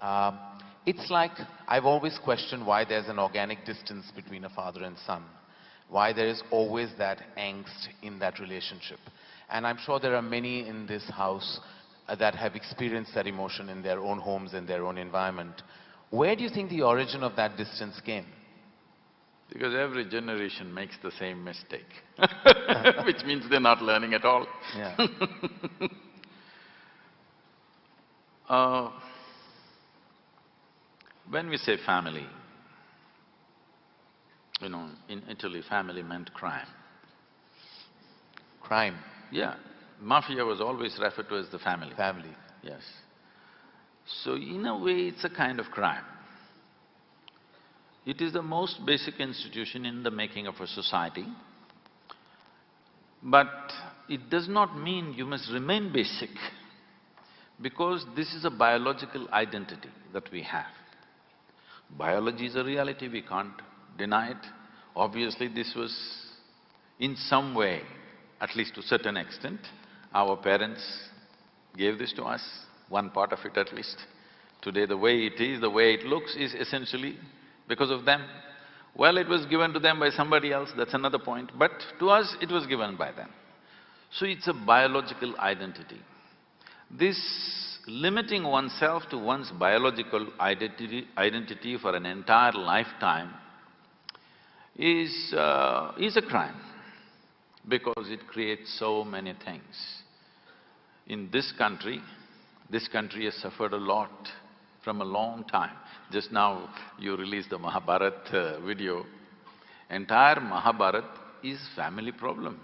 Um, it's like, I've always questioned why there's an organic distance between a father and son, why there is always that angst in that relationship. And I'm sure there are many in this house that have experienced that emotion in their own homes, in their own environment. Where do you think the origin of that distance came? Because every generation makes the same mistake, which means they're not learning at all. Yeah. When we say family, in Italy, family meant crime. Crime. Yeah, mafia was always referred to as the family. Family. Yes. So in a way, it's a kind of crime. It is the most basic institution in the making of a society, but it does not mean you must remain basic, because this is a biological identity that we have. Biology is a reality, we can't deny it. Obviously, this was in some way, at least to a certain extent, our parents gave this to us, one part of it at least. Today the way it is, the way it looks is essentially because of them. Well, it was given to them by somebody else, that's another point, but to us it was given by them. So it's a biological identity. This limiting oneself to one's biological identity for an entire lifetime is a crime, because it creates so many things. In this country has suffered a lot from a long time. Just now you released the Mahabharata video. Entire Mahabharata is family problem.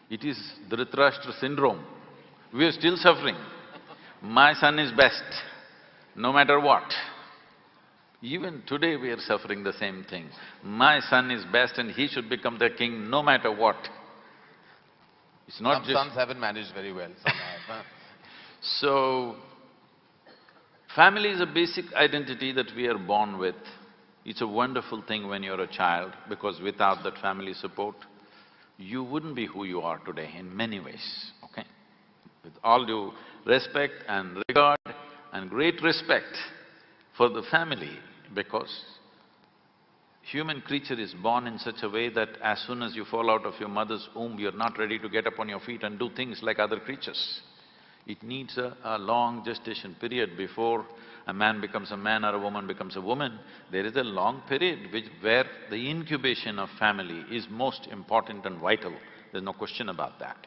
It is Dhritarashtra syndrome. We are still suffering. My son is best, no matter what. Even today we are suffering the same thing. My son is best and he should become the king no matter what. It's not Some sons haven't managed very well, some have. So, family is a basic identity that we are born with. It's a wonderful thing when you're a child, because without that family support, you wouldn't be who you are today in many ways, okay? With all due respect and regard and great respect for the family, because human creature is born in such a way that as soon as you fall out of your mother's womb, you're not ready to get up on your feet and do things like other creatures. It needs a long gestation period before a man becomes a man or a woman becomes a woman. There is a long period where the incubation of family is most important and vital, there's no question about that.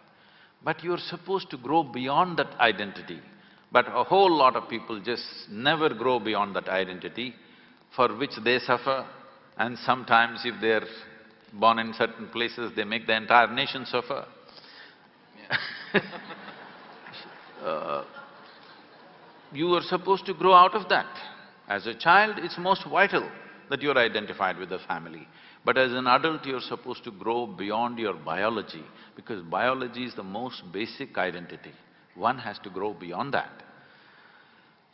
But you're supposed to grow beyond that identity. But a whole lot of people just never grow beyond that identity, for which they suffer, and sometimes if they're born in certain places, they make the entire nation suffer. You are supposed to grow out of that. As a child, it's most vital that you're identified with the family. But as an adult, you're supposed to grow beyond your biology, because biology is the most basic identity. One has to grow beyond that.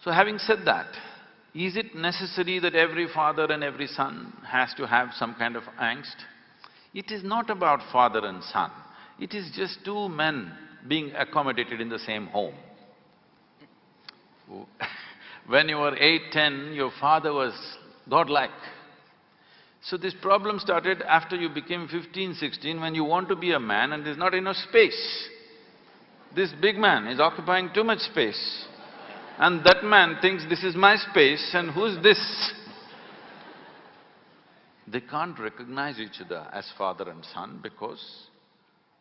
So having said that, is it necessary that every father and every son has to have some kind of angst? It is not about father and son, it is just two men being accommodated in the same home. When you were 8, 10, your father was godlike. So this problem started after you became 15, 16, when you want to be a man and there's not enough space. This big man is occupying too much space, and that man thinks, this is my space and who's this? They can't recognize each other as father and son, because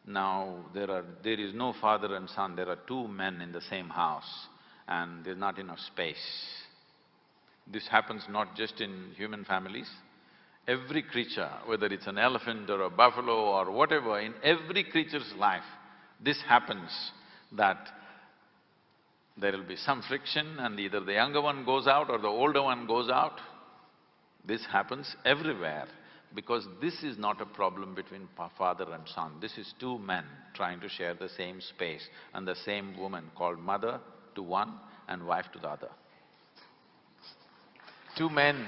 now there is no father and son, there are two men in the same house and there's not enough space. This happens not just in human families. Every creature, whether it's an elephant or a buffalo or whatever, in every creature's life, this happens, that there will be some friction and either the younger one goes out or the older one goes out. This happens everywhere, because this is not a problem between father and son. This is two men trying to share the same space and the same woman called mother to one and wife to the other. Two men.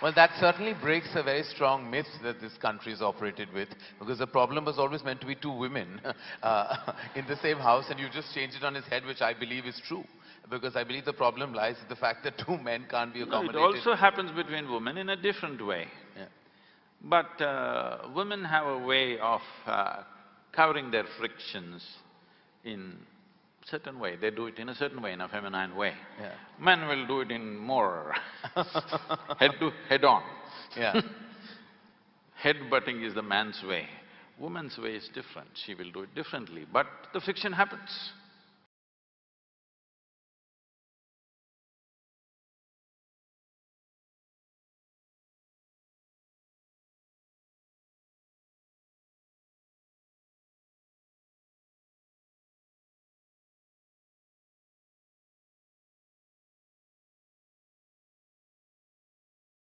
Well, that certainly breaks a very strong myth that this country is operated with, because the problem was always meant to be two women in the same house, and you just changed it on its head, which I believe is true. Because I believe the problem lies in the fact that two men can't be No, it accommodated. also happens between women in a different way. Yeah. But women have a way of covering their frictions in certain way. They do it in a certain way, in a feminine way. Yeah. Men will do it in more head on. Yeah. Head-butting is the man's way. Woman's way is different. She will do it differently, but the friction happens.